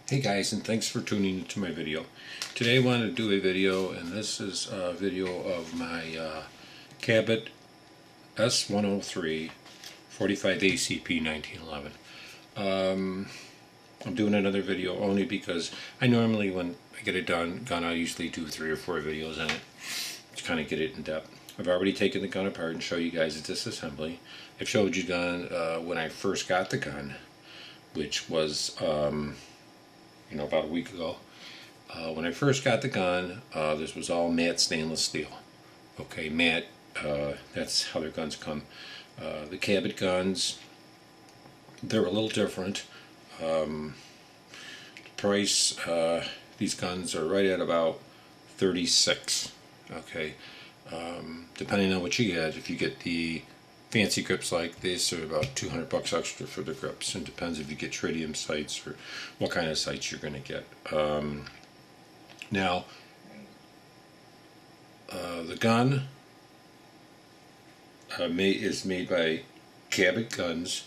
Hey guys, and thanks for tuning into my video. Today I want to do a video, and this is a video of my Cabot S103 45 ACP 1911. I'm doing another video only because I normally, when I get it done, I usually do 3 or 4 videos on it to kind of get it in depth. I've already taken the gun apart and show you guys the disassembly. I've showed you gun when I first got the gun, which was about a week ago. When I first got the gun, this was all matte stainless steel. Okay, matte, that's how their guns come. The Cabot guns, they're a little different. The price, these guns are right at about $36. Okay, depending on what you get. If you get the fancy grips like this, are about $200 extra for the grips, and depends if you get tritium sights or what kind of sights you're going to get. Now, the gun is made by Cabot Guns.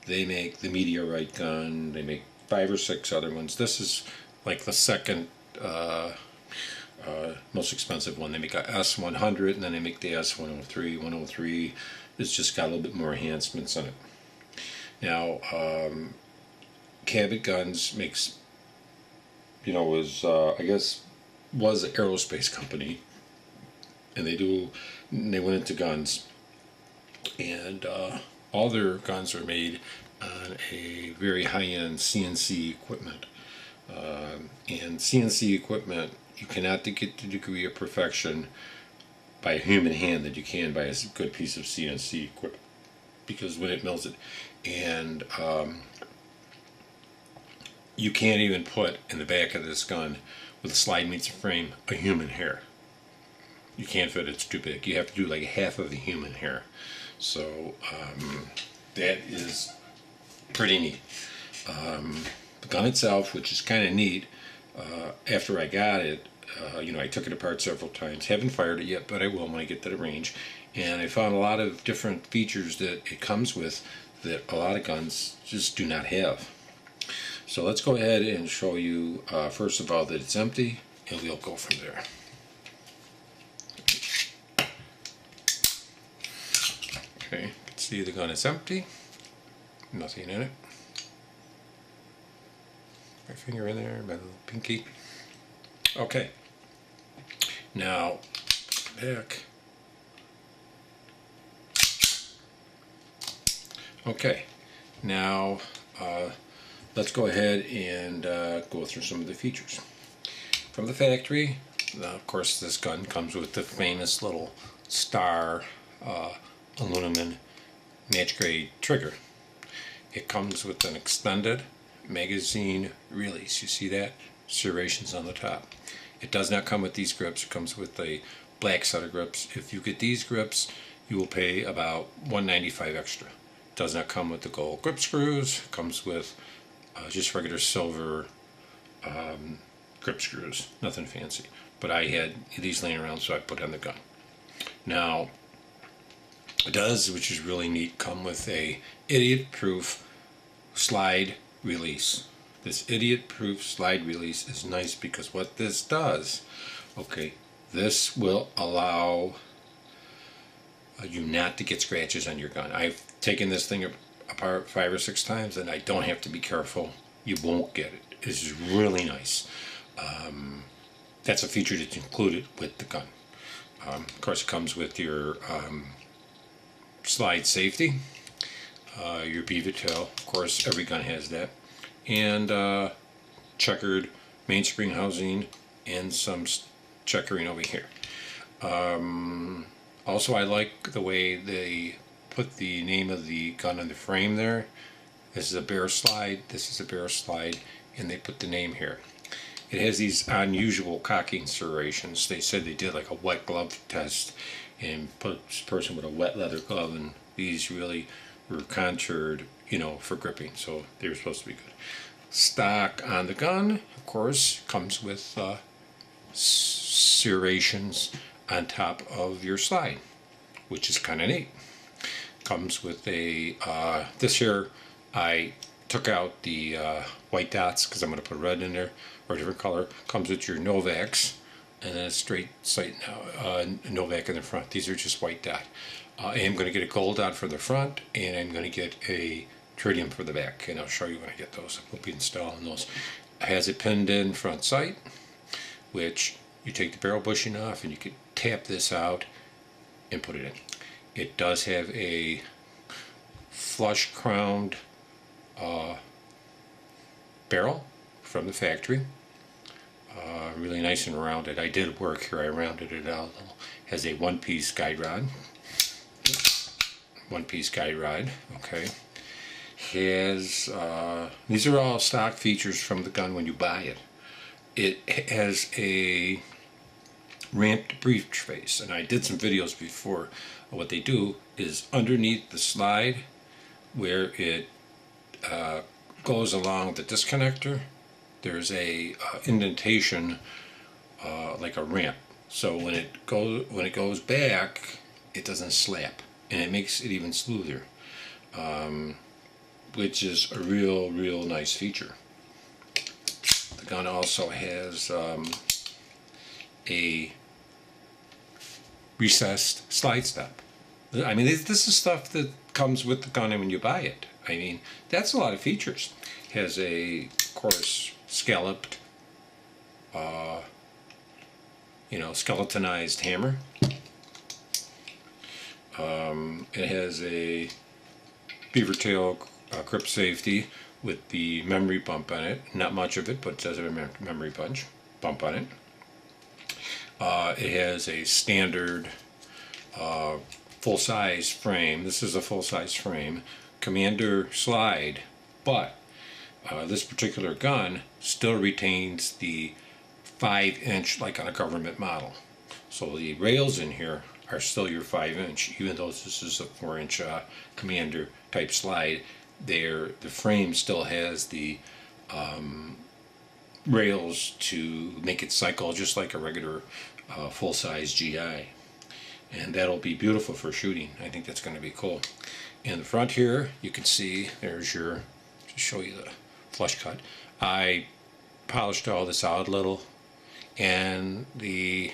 They make the Meteorite gun. They make 5 or 6 other ones. This is like the second most expensive one. They make a S100, and then they make the S103. 103 it's just got a little bit more enhancements on it. Now, Cabot Guns makes, I guess, was an aerospace company, and they went into guns, and all their guns are made on a very high-end CNC equipment. And CNC equipment, you cannot get the degree of perfection by a human hand that you can by a good piece of CNC equipment, because when it mills it, and you can't even put in the back of this gun with a slide meets a frame a human hair. You can't fit it, it's too big. You have to do like half of the human hair. So that is pretty neat. The gun itself, which is kind of neat, after I got it, I took it apart several times. Haven't fired it yet, but I will when I get to the range. And I found a lot of different features that it comes with that a lot of guns just do not have. So let's go ahead and show you, first of all, that it's empty, and we'll go from there. Okay, you can see the gun is empty. Nothing in it. My finger in there, my little pinky. Okay. Now, back. Okay. Now, let's go ahead and go through some of the features. From the factory, of course, this gun comes with the famous little star aluminum match grade trigger. It comes with an extended magazine release. You see that? Serrations on the top. It does not come with these grips. It comes with a black set of grips. If you get these grips, you will pay about $195 extra. It does not come with the gold grip screws. It comes with just regular silver grip screws. Nothing fancy. But I had these laying around, so I put on the gun. Now, it does, which is really neat, come with a idiot-proof slide release. This idiot-proof slide release is nice because what this does, okay, this will allow you not to get scratches on your gun. I've taken this thing apart 5 or 6 times, and I don't have to be careful. You won't get it. This is really nice. That's a feature that's included with the gun. Of course, it comes with your slide safety, your Beaver tail. Of course, every gun has that. And checkered mainspring housing and some checkering over here. Also, I like the way they put the name of the gun on the frame there. This is a bear slide, this is a bear slide, and they put the name here. It has these unusual cocking serrations. They said they did like a wet glove test and put this person with a wet leather glove, and these really were contoured, for gripping, so they were supposed to be good. Stock on the gun, of course, comes with serrations on top of your slide, which is kind of neat. Comes with a, this here I took out the white dots because I'm going to put red in there or a different color. Comes with your Novaks and then a straight sight Novak in the front. These are just white dot. I'm going to get a gold dot for the front, and I'm going to get a tritium for the back, and I'll show you when I get those. We'll be installing those. It has a pinned in front sight, which you take the barrel bushing off and you can tap this out and put it in. It does have a flush crowned barrel from the factory. Really nice and rounded. I did work here, I rounded it out a little. Has a one-piece guide rod. One-piece guide rod, okay. Has, these are all stock features from the gun when you buy it. It has a ramped breech face, and I did some videos before. What they do is underneath the slide where it goes along the disconnector, there's a indentation like a ramp. So when it goes back, it doesn't slap, and it makes it even smoother, which is a real nice feature. The gun also has a recessed slide step. I mean, this is stuff that comes with the gun when you buy it. I mean, that's a lot of features. Has a, of course, scalloped, skeletonized hammer. It has a beaver tail grip safety with the memory bump on it. Not much of it, but it does have a memory bump on it. It has a standard full-size frame. This is a full-size frame. Commander slide, but this particular gun still retains the 5-inch like on a government model. So the rails in here are still your 5-inch, even though this is a 4-inch Commander type slide. The frame still has the rails to make it cycle just like a regular full-size GI, and that'll be beautiful for shooting. I think that's going to be cool. In the front here, you can see there's your, to show you the flush cut. I polished all this out a little, and I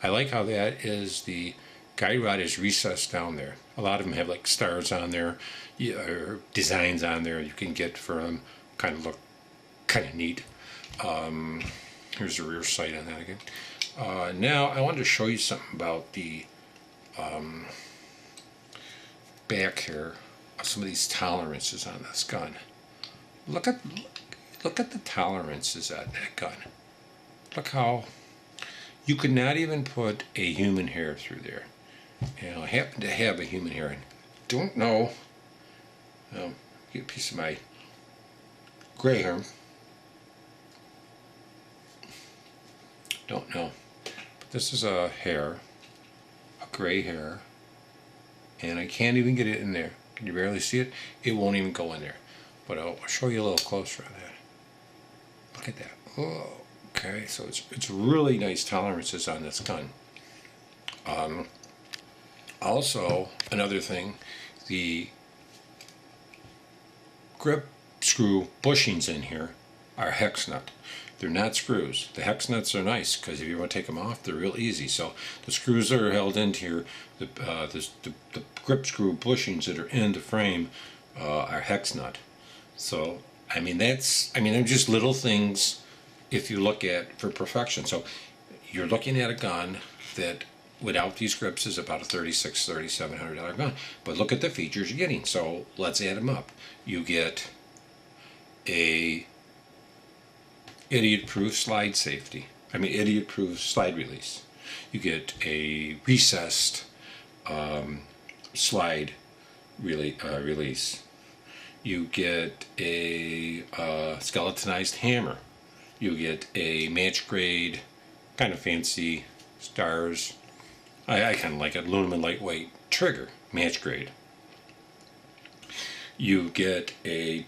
like how that is, the guide rod is recessed down there. A lot of them have like stars on there, or designs on there you can get for them. Kind of look kind of neat. Here's the rear sight on that again. Now I wanted to show you something about the back here, some of these tolerances on this gun. Look at the tolerances on that gun. Look how you could not even put a human hair through there. I happen to have a human hair, and don't know. Get a piece of my gray hair. Don't know. But this is a hair, a gray hair, and I can't even get it in there. Can you barely see it? It won't even go in there. But I'll show you a little closer on that. Look at that. Oh, okay, so it's really nice tolerances on this gun. Also, another thing, the grip screw bushings in here are hex nut. They're not screws. The hex nuts are nice because if you want to take them off, they're real easy. So the screws that are held into here, the grip screw bushings that are in the frame are hex nut. So I mean they're just little things if you look at for perfection. So you're looking at a gun that without these grips is about a $3,700 gun. But look at the features you're getting. So let's add them up. You get a idiot-proof slide safety. Idiot-proof slide release. You get a recessed slide release. You get a skeletonized hammer. You get a match grade, kind of fancy stars. I kind of like it, aluminum lightweight trigger, match grade. You get a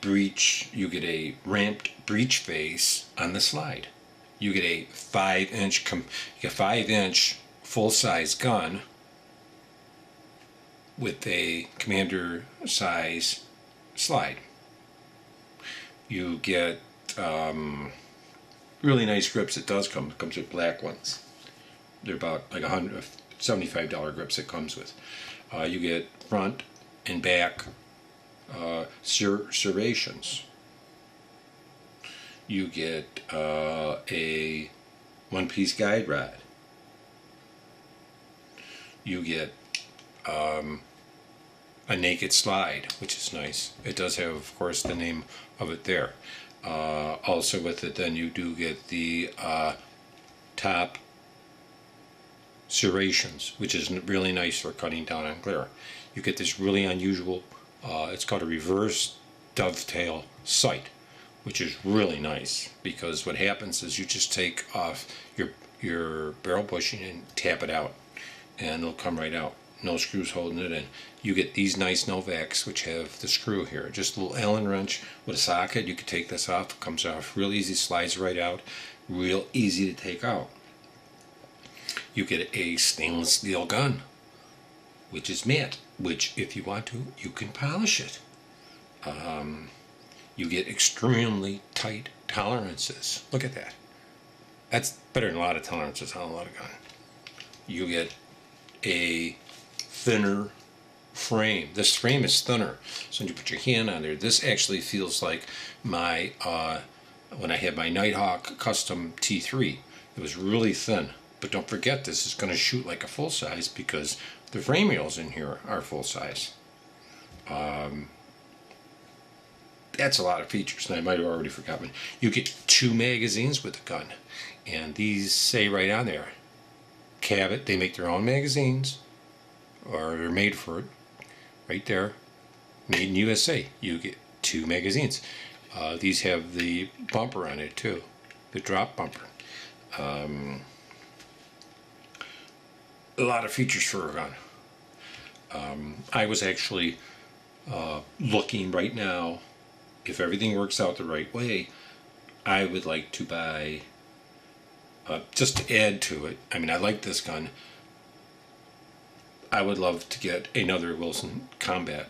ramped breech face on the slide. You get a 5-inch full-size gun with a commander size slide. You get really nice grips. It does come. It comes with black ones. They're about like $75 grips it comes with. You get front and back serrations. You get a one-piece guide rod. You get a naked slide, which is nice. It does have, of course, the name of it there. Also with it, then you do get the top serrations, which is really nice for cutting down on glare. You get this really unusual, it's called a reverse dovetail sight, which is really nice, because what happens is you just take off your barrel bushing and tap it out, and it'll come right out. No screws holding it in. You get these nice Novaks, which have the screw here. Just a little Allen wrench with a socket. You can take this off. It comes off real easy, slides right out. Real easy to take out. You get a stainless steel gun, which is matte, which if you want to, you can polish it. You get extremely tight tolerances. Look at that. That's better than a lot of tolerances on a lot of gun. You get a thinner frame. This frame is thinner, so when you put your hand on there, this actually feels like my when I had my Nighthawk Custom T3. It was really thin, but don't forget, this is going to shoot like a full size because the frame rails in here are full size. That's a lot of features, and I might have already forgotten. You get 2 magazines with the gun, and these say right on there, Cabot. They make their own magazines, or they're made for it, right there, made in USA. You get 2 magazines. These have the bumper on it too, the drop bumper. A lot of features for a gun. I was actually looking right now, if everything works out the right way, I would like to buy, just to add to it, I mean, I like this gun. I would love to get another Wilson Combat.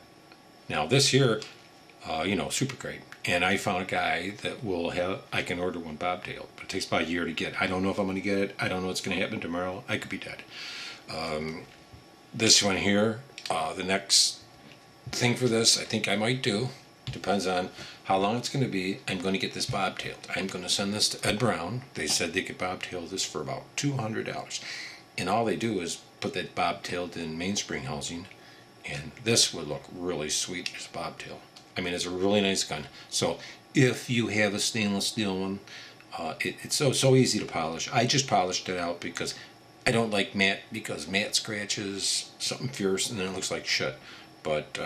Now this here, you know, super great. And I found a guy that will have, I can order one bobtail, but it takes about a year to get. I don't know if I'm going to get it. I don't know what's going to happen tomorrow. I could be dead. This one here, the next thing for this, I think I might do, depends on how long it's going to be. I'm going to get this bobtailed. I'm going to send this to Ed Brown. They said they could bobtail this for about $200. And all they do is put that bobtailed in mainspring housing, and this would look really sweet as a bobtail. I mean, it's a really nice gun. So if you have a stainless steel one, it's so easy to polish. I just polished it out because I don't like matte, because matte scratches something fierce and then it looks like shit. But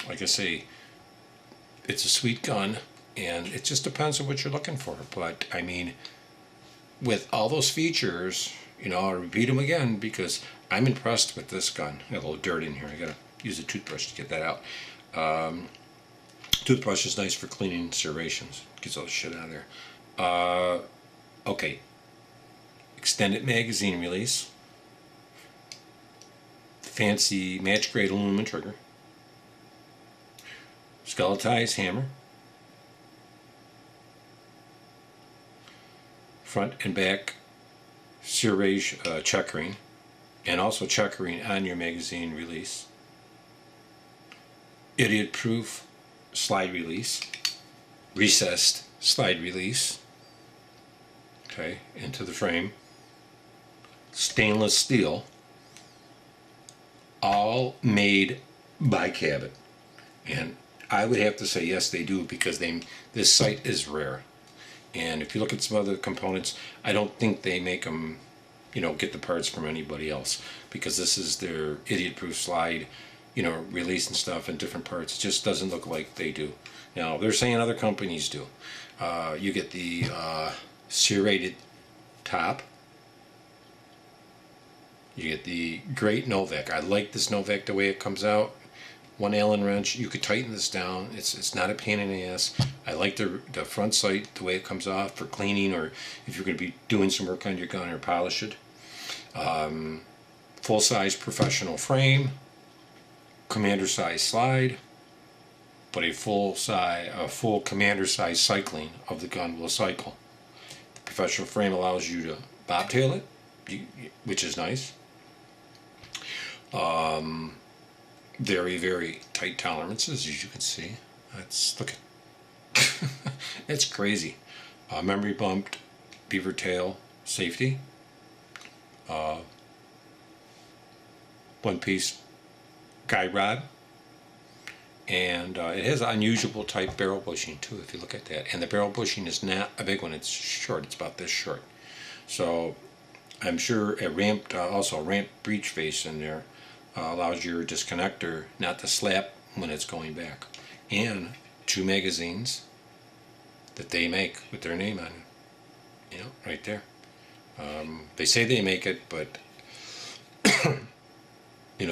like I say, it's a sweet gun, and it just depends on what you're looking for. But I mean, with all those features, you know, I'll repeat them again because I'm impressed with this gun. I got a little dirt in here. I gotta use a toothbrush to get that out. Toothbrush is nice for cleaning serrations. Gets all the shit out of there. Okay. Extended magazine release. Fancy match grade aluminum trigger. Skeletized hammer. Front and back serration, checkering, and also checkering on your magazine release. Idiot proof slide release. Recessed slide release. Okay, into the frame. Stainless steel. All made by Cabot. And I would have to say yes, they do, because this sight is rare. And if you look at some other components, I don't think they make them, you know, get the parts from anybody else, because this is their idiot-proof slide, you know, release and stuff, and different parts. It just doesn't look like they do. Now, they're saying other companies do. You get the serrated top. You get the great Novak. I like this Novak the way it comes out. 1 Allen wrench. You could tighten this down. It's not a pain in the ass. I like the front sight, the way it comes off for cleaning, or if you're going to be doing some work on your gun or polish it. Full-size professional frame. Commander size slide. but a full commander size cycling of the gun will cycle. The professional frame allows you to bobtail it, which is nice. Very, very tight tolerances, as you can see. Look at it's crazy. Memory bumped beaver tail safety. One piece guide rod. And it has unusual type barrel bushing too, if you look at that. And the barrel bushing is not a big one, it's short, it's about this short. So I'm sure also a ramp breech face in there allows your disconnector not to slap when it's going back. And 2 magazines that they make with their name on it, right there. They say they make it, but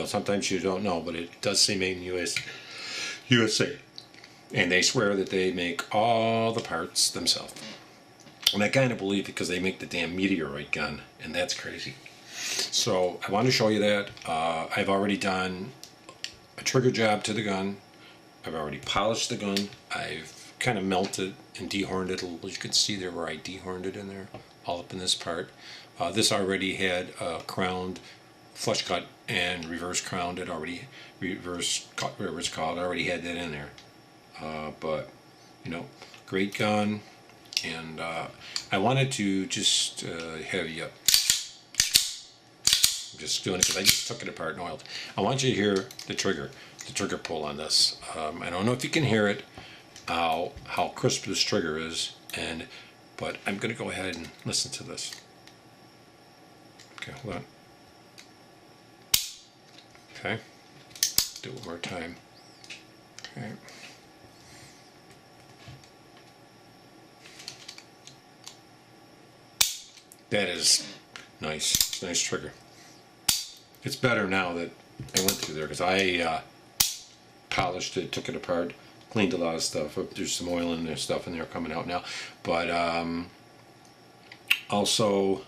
sometimes you don't know, but it does say made in USA. And they swear that they make all the parts themselves. And I kind of believe it because they make the damn meteorite gun, and that's crazy. So I want to show you that. I've already done a trigger job to the gun. I've already polished the gun. I've kind of melted and dehorned it a little. You can see there where I dehorned it in there, all up in this part. This already had crowned, flush cut, and reverse crowned. It already reverse cut, whatever it's called. I already had that in there. But great gun. And I wanted to just have you. I'm just doing it because I just took it apart and oiled. I want you to hear the trigger pull on this. I don't know if you can hear it, how crisp this trigger is, but I'm going to go ahead and listen to this. Okay, hold on. Okay, do it one more time. Okay. That is nice. Nice trigger. It's better now that I went through there because I polished it, took it apart, cleaned a lot of stuff up. There's some oil in there, stuff in there coming out now. But also,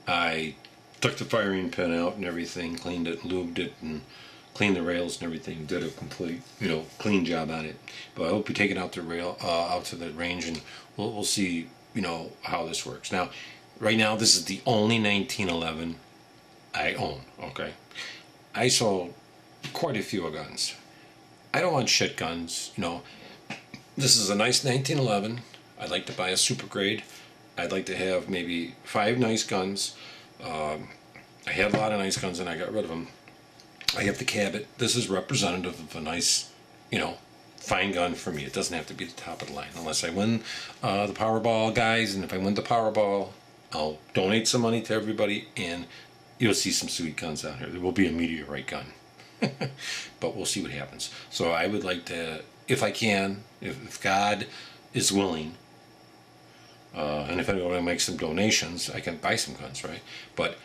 I took the firing pin out and everything, cleaned it, lubed it, and cleaned the rails and everything. Did a complete, clean job on it. But I hope you take it out the rail, out to the range, and we'll see, how this works. Now, right now, this is the only 1911 I own. Okay, I sold quite a few guns. I don't want shit guns. This is a nice 1911. I'd like to buy a super grade. I'd like to have maybe 5 nice guns. I had a lot of nice guns and I got rid of them. I have the Cabot. This is representative of a nice, fine gun for me. It doesn't have to be the top of the line unless I win the Powerball, guys. And if I win the Powerball, I'll donate some money to everybody, and you'll see some sweet guns out here. There will be a meteorite gun, but we'll see what happens. So I would like to, if I can, if God is willing, and if anyone want to make some donations, I can buy some guns, right? But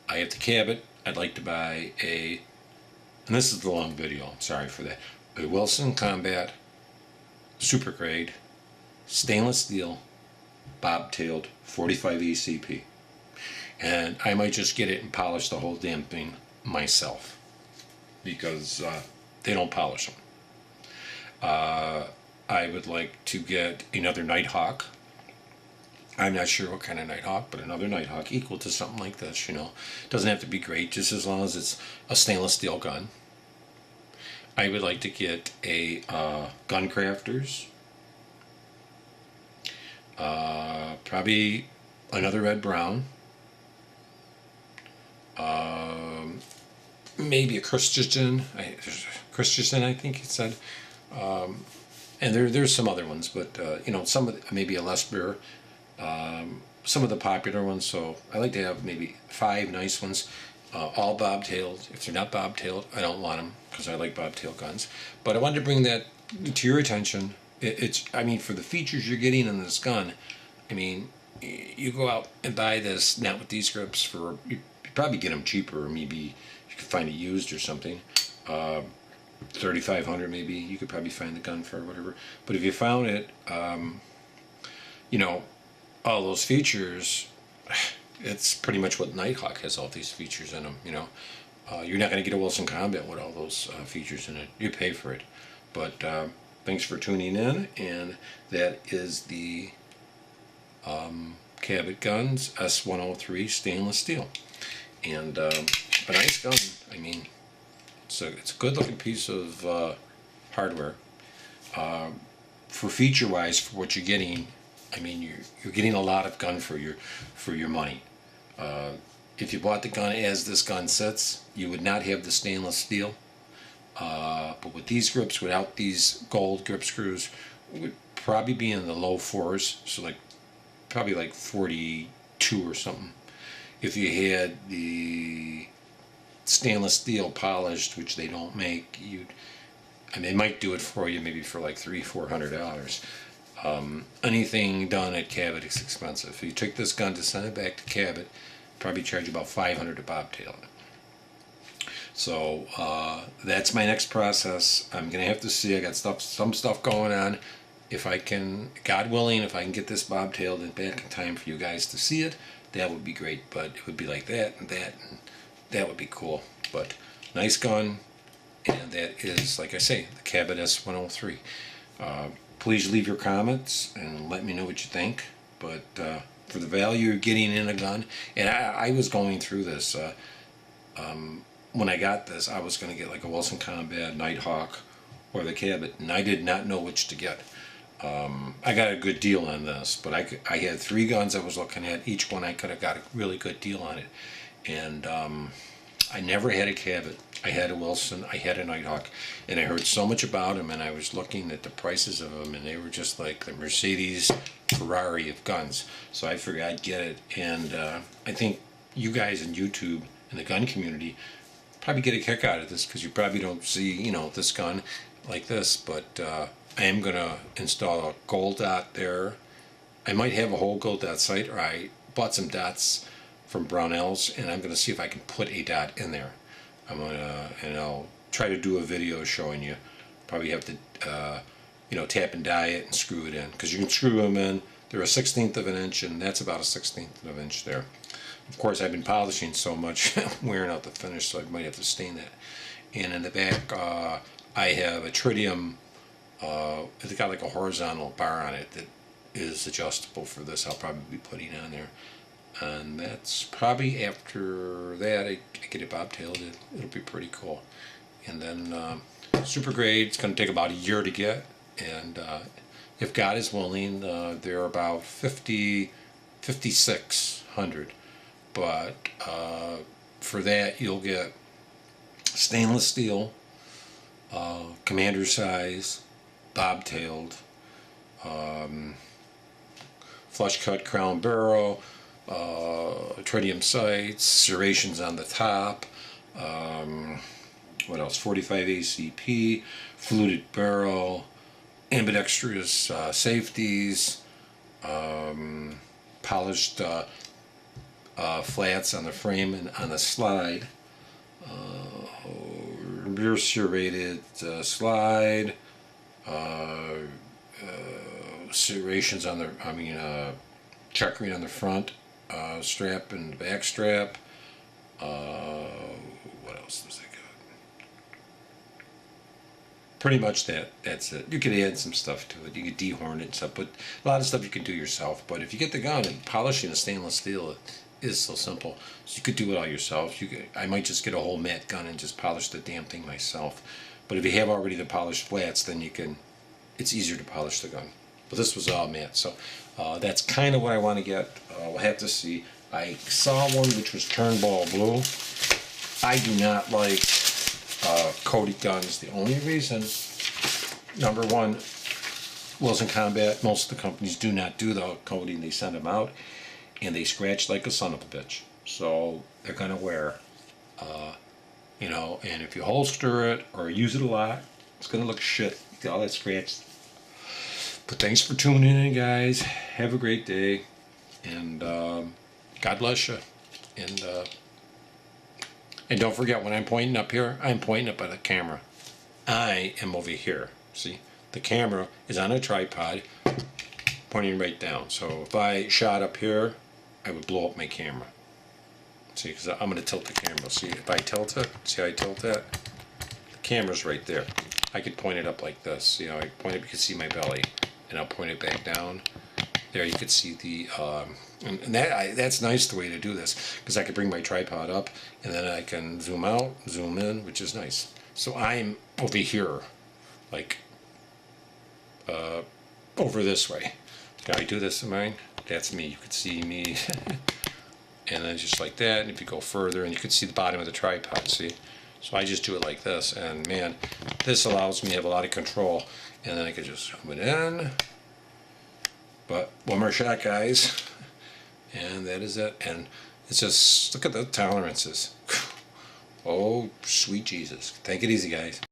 I have the Cabot. I'd like to buy and this is the long video, I'm sorry for that, a Wilson Combat Super Grade stainless steel bobtailed 45 ECP. And I might just get it and polish the whole damn thing myself because they don't polish them. I would like to get another Nighthawk. I'm not sure what kind of Nighthawk, but another Nighthawk equal to something like this, Doesn't have to be great, just as long as it's a stainless steel gun. I would like to get a Gun Crafters. Probably another red brown. Maybe a Christensen. Christensen, I think it said. And there's some other ones, but some of maybe a Les Bear. Some of the popular ones, so I like to have maybe 5 nice ones, all bobtailed. If they're not bobtailed, I don't want them because I like bobtail guns. But I wanted to bring that to your attention. I mean, for the features you're getting in this gun, I mean, you go out and buy this, not with these grips, you probably get them cheaper, or maybe you could find it used or something. $3,500 maybe, you could probably find the gun for whatever. But if you found it, all those features, it's pretty much what Nighthawk has, all these features in them, You're not going to get a Wilson Combat with all those features in it. You pay for it. But thanks for tuning in, and that is the Cabot Guns S103 stainless steel. And a nice gun. I mean, it's a good looking piece of hardware. For feature wise, for what you're getting, I mean, you're getting a lot of gun for your money. If you bought the gun as this gun sits, you would not have the stainless steel. But with these grips, without these gold grip screws, it would probably be in the low 4s, so probably like 42 or something. If you had the stainless steel polished, which they don't make, they might do it for you maybe for like $300-400. Anything done at Cabot is expensive. If you took this gun to send it back to Cabot, probably charge you about $500 to bobtail it. So that's my next process. I'm gonna have to see. I got some stuff going on. If I can, God willing, if I can get this bobtailed and back in time for you guys to see it, that would be great. But it would be like that and that would be cool. But nice gun, and that is, like I say, the Cabot S103. Please leave your comments and let me know what you think. But for the value you're getting in a gun, and I was going through this. When I got this, I was going to get like a Wilson Combat, Nighthawk, or the Cabot, and I did not know which to get. I got a good deal on this, but I had 3 guns I was looking at. Each one I could have got a really good deal on it. And I never had a Cabot. I had a Wilson, I had a Nighthawk, and I heard so much about them, and I was looking at the prices of them, and they were just like the Mercedes Ferrari of guns. So I figured I'd get it, and I think you guys in YouTube and the gun community probably get a kick out of this, because you probably don't see, this gun like this. But I am gonna install a gold dot there. I might have a whole gold dot sight, or I bought some dots from Brownells, and I'm gonna see if I can put a dot in there. And I'll try to do a video showing you. Probably have to tap and die it and screw it in, because you can screw them in. They're a 1/16 of an inch, and that's about a 1/16 of an inch there. Of course, I've been polishing so much, wearing out the finish, so I might have to stain that. And in the back, I have a tritium. It's got like a horizontal bar on it that is adjustable for this. I'll probably be putting on there. And that's probably after that I get it bobtailed. It'll be pretty cool. And then super grade, it's going to take about a year to get. And if God is willing, they're about 5,600. But for that, you'll get stainless steel, commander size, bobtailed, flush cut crown barrel, tritium sights, serrations on the top, what else, 45 ACP, fluted barrel, ambidextrous safeties, polished flats on the frame and on the slide, rear serrated slide, serrations on the, checkering on the front strap and the back strap. What else does it got? Pretty much that's it. You could add some stuff to it. You could dehorn it and stuff, but a lot of stuff you can do yourself. But if you get the gun, and polishing a stainless steel is so simple. So you could do it all yourself. I might just get a whole matte gun and just polish the damn thing myself. But if you have already the polished flats, then it's easier to polish the gun. But this was all matte, so that's kind of what I want to get. We'll have to see. I saw one which was turnball blue. I do not like coated guns. The only reason, number one, Wilson Combat, most of the companies do not do the coating. They send them out, and they scratch like a son of a bitch. So they're going to wear. And if you holster it or use it a lot, it's going to look shit. You get all that scratch. But thanks for tuning in, guys. Have a great day, and God bless you. And don't forget, when I'm pointing up here, I'm pointing up at the camera. I am over here. See, the camera is on a tripod, pointing right down. So if I shot up here, I would blow up my camera. See, because I'm going to tilt the camera. See, if I tilt it, see how I tilt that? The camera's right there. I could point it up like this. You know, I point it, you can see my belly, and I'll point it back down. There, you can see the, and that's nice the way to do this, because I can bring my tripod up, and then I can zoom out, zoom in, which is nice. So I'm over here, like, over this way. Can I do this in mine? That's me. You can see me. And then just like that, and if you go further, and you can see the bottom of the tripod, see? So I just do it like this, and man, this allows me to have a lot of control, and then I can just zoom it in. But one more shot, guys, and that is it. And it's just, look at the tolerances. Oh, sweet Jesus. Take it easy, guys.